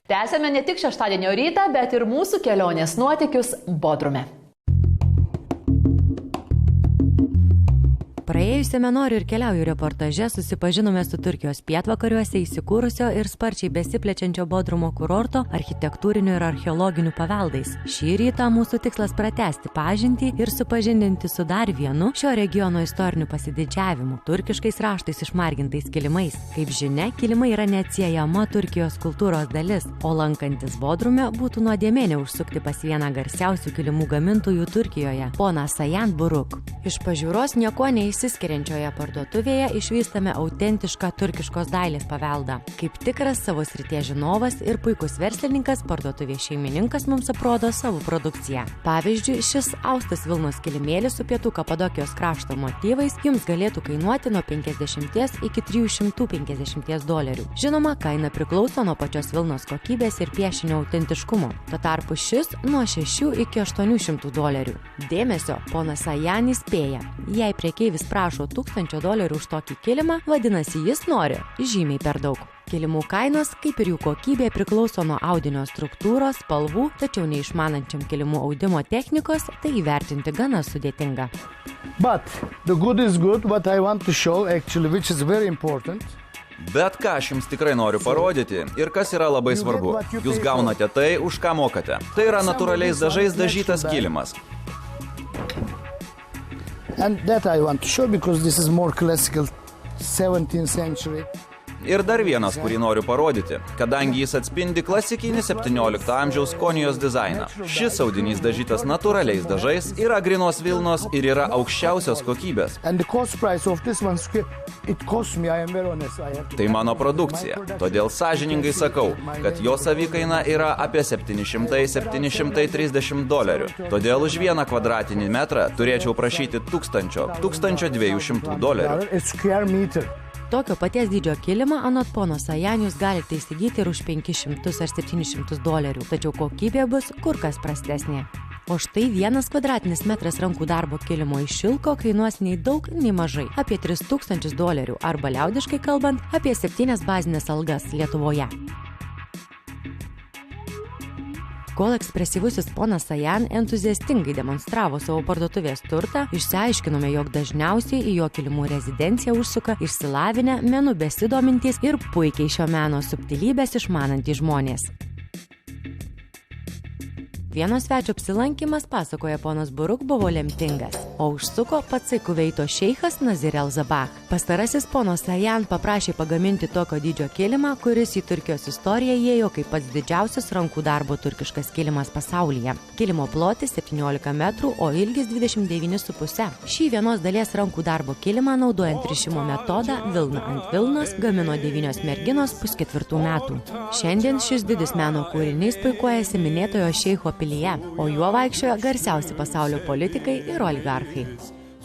Tęsėme ne tik šeštadienio rytą, bet ir mūsų kelionės nuotykius Bodrume. Praėjusiame Noriu ir keliauju reportaže susipažinome su Turkijos pietvakariuose įsikūrusio ir sparčiai besiplečiančio Bodrumo kurorto architektūriniu ir archeologiniu paveldais. Šį rytą mūsų tikslas pratęsti pažintį ir supažindinti su dar vienu šio regiono istoriniu pasididžiavimu – turkiškais raštais išmargintais kilimais. Kaip žinia, kilimai yra neatsiejama Turkijos kultūros dalis, o lankantis Bodrume būtų nuodėmė neužsukti pas vieną garsiausių kilimų gamintojų Turkijoje – poną Sayan Buruk. Iš pažiūros nieko išsiskiriančioje parduotuvėje išvystame autentišką turkiškos dailės paveldą. Kaip tikras savo srities žinovas ir puikus verslininkas, parduotuvės šeimininkas mums aprodo savo produkciją. Pavyzdžiui, šis austas vilnos kilimėlis su pietų Kapadokijos krašto motyvais jums galėtų kainuoti nuo 50 iki $350. Žinoma, kaina priklauso nuo pačios vilnos kokybės ir piešinio autentiškumo. Tuo tarpu šis nuo $600 iki $800. Dėmesio, ponas Sayan įspėja, jei prekeivis prašo $1000 už tokį kilimą, vadinasi jis nori žymiai per daug. Kilimų kainos, kaip ir jų kokybė, priklauso nuo audinio struktūros, spalvų, tačiau neišmanančiam kilimų audimo technikos tai įvertinti gana sudėtinga. But the good is good, what I want to show actually, which is very important. Bet ką aš jums tikrai noriu parodyti ir kas yra labai svarbu. Jūs gaunate tai, už ką mokate. Tai yra natūraliais dažais dažytas kilimas. And that I want to show because this is more classical 17th century. Ir dar vienas, kurį noriu parodyti, kadangi jis atspindi klasikinį 17 amžiaus Konijos dizainą. Šis audinys dažytas natūraliais dažais, yra grynos vilnos ir yra aukščiausios kokybės. Tai mano produkcija, todėl sąžiningai sakau, kad jo savikaina yra apie $700–730. Todėl už vieną kvadratinį metrą turėčiau prašyti $1200. Tokio paties dydžio kilimą anot pono Sayan jūs galite įsigyti ir už $500 ar $700, tačiau kokybė bus kur kas prastesnė. O štai vienas kvadratinis metras rankų darbo kilimo iš šilko kainuos nei daug, nei mažai – apie $3000 arba liaudiškai kalbant apie 7 bazinės algas Lietuvoje. Kol ekspresyvusis ponas Sayan entuziastingai demonstravo savo parduotuvės turtą, išsiaiškinome, jog dažniausiai į jo kilimų rezidenciją užsuka išsilavinę, menu besidomintys ir puikiai šio meno subtilybės išmanantys žmonės. Vieno svečio apsilankimas, pasakoja ponas Buruk, buvo lemtingas, o užsuko patsai Kuveito šeichas Nazir El-Zabah. Pastarasis pono Sayan paprašė pagaminti tokio dydžio kilimą, kuris į Turkijos istoriją įėjo kaip pats didžiausias rankų darbo turkiškas kilimas pasaulyje. Kilimo plotis 17 metrų, o ilgis 29,5. Šį vienos dalies rankų darbo kilimą, naudojant rišimo metodą vilna ant vilnos, gamino 9 merginos 3,5 metų. Šiandien šis didis meno kūrinys puikuojasi minėtojo šeicho pilyje, o juo vaikščiojo garsiausi pasaulio politikai ir oligarchai.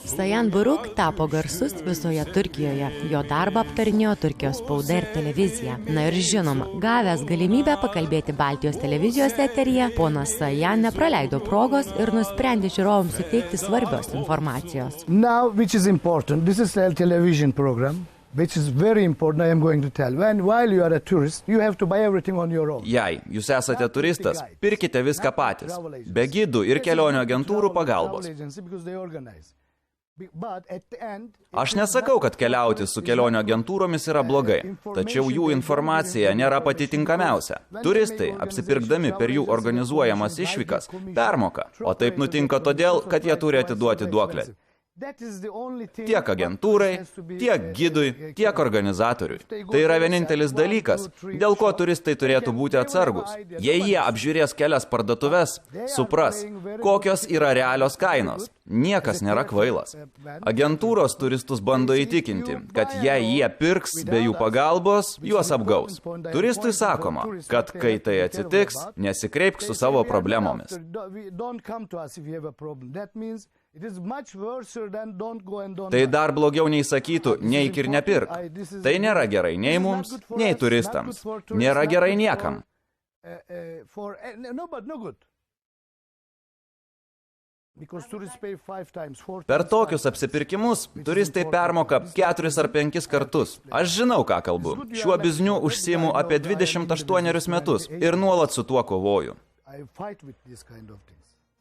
Sayan Buruk tapo garsus visoje Turkijoje. Jo darbą aptarinėjo Turkijos spauda ir televizija. Na ir žinoma, gavęs galimybę pakalbėti Baltijos televizijos eteryje, ponas Sayan nepraleido progos ir nusprendė žiūrovams suteikti svarbios informacijos. Now, which is important, this is a television program. Which is very important, I am going to tell. While you are a tourist, you have to buy everything on your own. Jei jūs esate turistas, pirkite viską patys, be gidų ir kelionių agentūrų pagalbos. Aš nesakau, kad keliauti su kelionių agentūromis yra blogai, tačiau jų informacija nėra pati tinkamiausia. Turistai, apsipirkdami per jų organizuojamas išvykas, permoka, o taip nutinka todėl, kad jie turi atiduoti duoklę. Tiek agentūrai, tiek gidui, tiek organizatoriui. Tai yra vienintelis dalykas, dėl ko turistai turėtų būti atsargus. Jei jie apžiūrės kelias parduotuves, supras, kokios yra realios kainos. Niekas nėra kvailas. Agentūros turistus bando įtikinti, kad jei jie pirks be jų pagalbos, juos apgaus. Turistui sakoma, kad kai tai atsitiks, nesikreipk su savo problemomis. Tai dar blogiau nei sakytų, neik ir nepirk. Tai nėra gerai nei mums, nei turistams. Nėra gerai niekam. Because tourists pay 5 times, 4 Per times. tokius apsipirkimus turistai permoka 4 ar 5 kartus. Aš žinau, ką kalbu. Šiuo bizniu užsiimu apie 28 metus ir nuolat su tuo kovoju. I fight with this kind of things.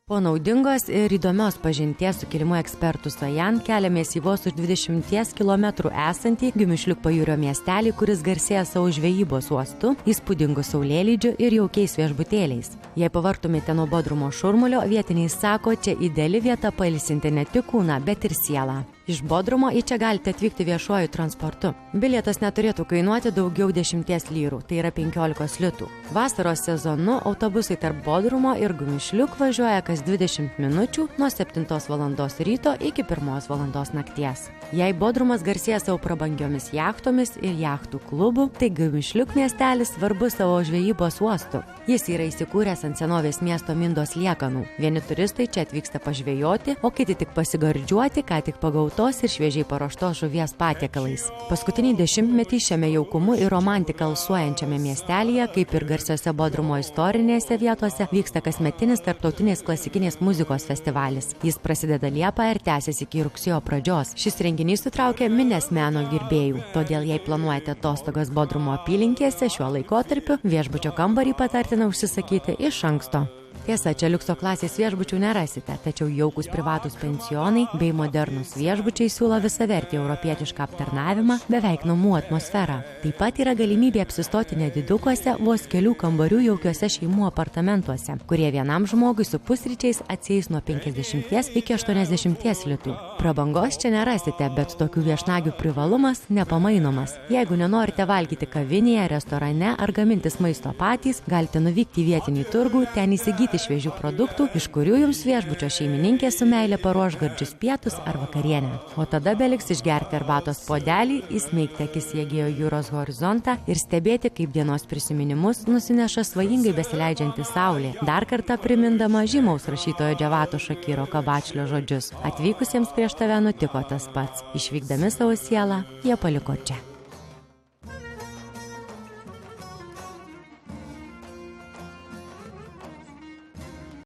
Po naudingos ir įdomios pažinties su kilimu ekspertų Sajan keliamės į vos už 20 km esantį Gimišliuk pajūrio miestelį, kuris garsėja savo žvejybos uostu, įspūdingu saulėlydžiu ir jaukiais viešbutėliais. Jei pavartumėte nuo Bodrumo šurmulio, vietiniai sako, čia ideali vieta pailsinti ne tik kūną, bet ir sielą. Iš Bodrumo į čia galite atvykti viešuoju transportu. Bilietas neturėtų kainuoti daugiau 10 lyrų, tai yra 15 litų. Vasaros sezonu autobusai tarp Bodrumo ir Gimišliuk važiuoja kas 20 minučių nuo 7 valandos ryto iki 1 valandos nakties. Jei Bodrumas garsėja savo prabangiomis jachtomis ir jachtų klubų, tai Gimišliuk miestelis svarbus savo žvejybos uostu. Jis yra įsikūręs ant senovės miesto Mindos liekanų. Vieni turistai čia atvyksta pažvejoti, o kiti tik pasigardžiuoti, ką tik pagautos ir šviežiai paruoštos žuvies patiekalais. Paskutinį dešimtmetį šiame jaukumu ir romantika alsuojančiame miestelyje, kaip ir garsiose Bodrumo istorinėse vietose, vyksta kasmetinis tarptautinės klasikinės muzikos festivalis. Jis prasideda Liepą ir tęsiasi iki rugsėjo pradžios. Šis renginys sutraukia minias meno gerbėjų. Todėl, jei planuojate atostogas Bodrumo apylinkėse šiuo laikotarpiu, viešbučio kambarį patartina užsisakyti iš anksto. Tiesa, čia liukso klasės viešbučių nerasite, tačiau jaukus privatus pensionai bei modernus viešbučiai siūlo visavertį europietišką aptarnavimą, beveik namų atmosferą. Taip pat yra galimybė apsistoti nedidukuose, vos kelių kambarių jaukiuose šeimų apartamentuose, kurie vienam žmogui su pusryčiais atsieis nuo 50 iki 80 litų. Prabangos čia nerasite, bet tokių viešnagių privalumas nepamainomas. Jeigu nenorite valgyti kavinėje, restorane ar gamintis maisto patys, galite nuvykti į vietinį turgų, ten įsigyti šviežių produktų, iš kurių jums viešbučio šeimininkė su meile paruoš gardžius pietus ar vakarienę. O tada beliks išgerti arbatos puodelį, įsmeigti akis į Egėjo jūros horizontą ir stebėti, kaip dienos prisiminimus nusineša svajingai besileidžianti saulė, dar kartą primindama žymaus rašytojo Džavato Šakiro Kabačlio žodžius. Atvykusiems prieš tave nutiko tas pats. Išvykdami savo sielą, jie paliko čia.